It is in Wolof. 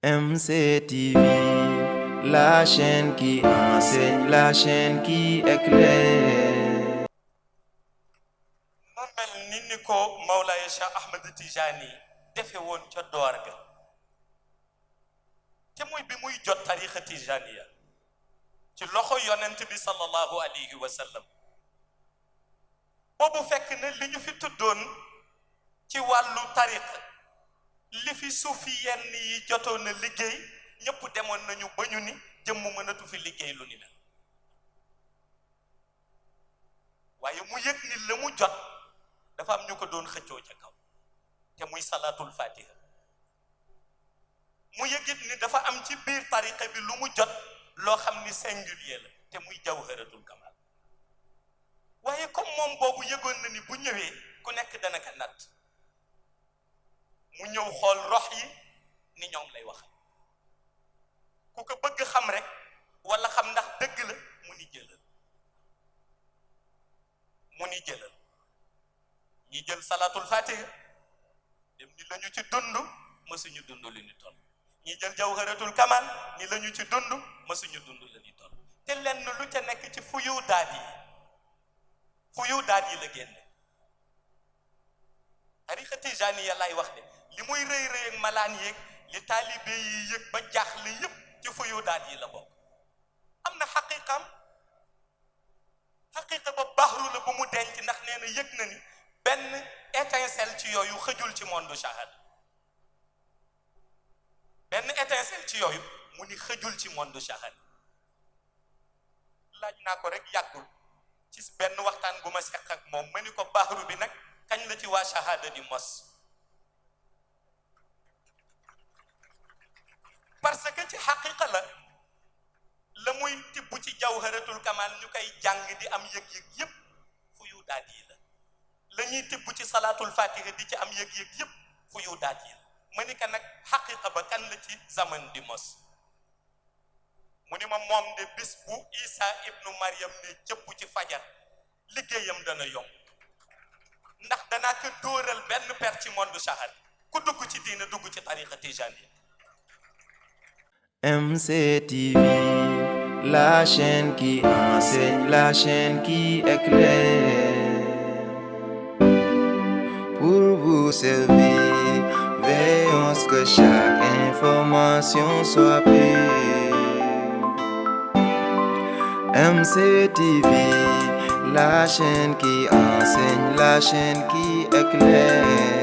MCTV, la chaîne qui enseigne, la chaîne qui éclaire. mu mel ni ko Mawlaaya Cheikh Ahmed Tijani defe woon ca door ga te muy bi muy jot tarixa tijaniya ci loxo yonent bi sallallahu alayhi wa sallam boobu fekk na li ñu fi tuddoon ci wàllu tariqa li fi suufi yenn yi jotoon na liggéey ñëpp demoon nañu ba ñu ni jëmm mënatu fi liggéey lu ni mel waaye mu yëg ni la mu jot dafa am ñu ko doon xëccoo ca kaw te muy salatul fatiha mu yëgit ni dafa am ci biir tariqa bi lu mu jot loo xam ni singulier la te muy jawharatul kamal waaye comme moom boobu yëgoon na ni bu ñëwee ku nekk dana ka natt mu ñëw xool rox yi ni ñoom lay waxal ku ko bëgg xam rek wala xam ndax dëgg la mu ni jëlal ñi jël salatul fatiha dem ni lañu ci dund mësuñu dund lu ñu toll ñi jël jawharatul kamal ni lañu ci dund mësuñu dund lu ñu toll te lenn lu ca nekk ci fuyu daat yi la génne tariqa tijaniya lay wax de li muy rëy rëy ak malaan yéeg li taalibe yi yëg ba jaaxle yëpp ci fuyu daat yi la bokk am na xaqiqa ba baxru la bu mu denc ndax nee na yëg na ni benn étincelle ci yooyu xëjul ci monde shahada benn étincelle ci yooyu mu ni xëjul ci monde shahada laaj naa ko rek yàggul ci benn waxtaan bu ma seq ak moom ma ni ko baxru bi nag kañ la ci waa shahada di mos parce que ci xaqiqa la muy tibb ci jawharatul kamal ñu koy jàng di am yëg-yëg yëpp fu yu daat yi la ñuy tibb ci salatul fatiha di ci am yëg-yëg yëpp fu yu daat yi la ma ni ka nag xaqiqa ba kan la ci zaman di mos mu ni ma moom de bis bu Isa ibnu Maryam ne cëpp ci fajar liggéeyam dana yomb ndax danaa ko dóoral benn per ci monde shahad ku dugg ci diina dugg ci tariqa tijani. MCTV, la chaîne qui enseigne, la chaîne qui éclaire. Pour vous servir, veillons à ce que chaque information soit pure. MCTV, la chaîne qui enseigne, la chaîne qui éclaire.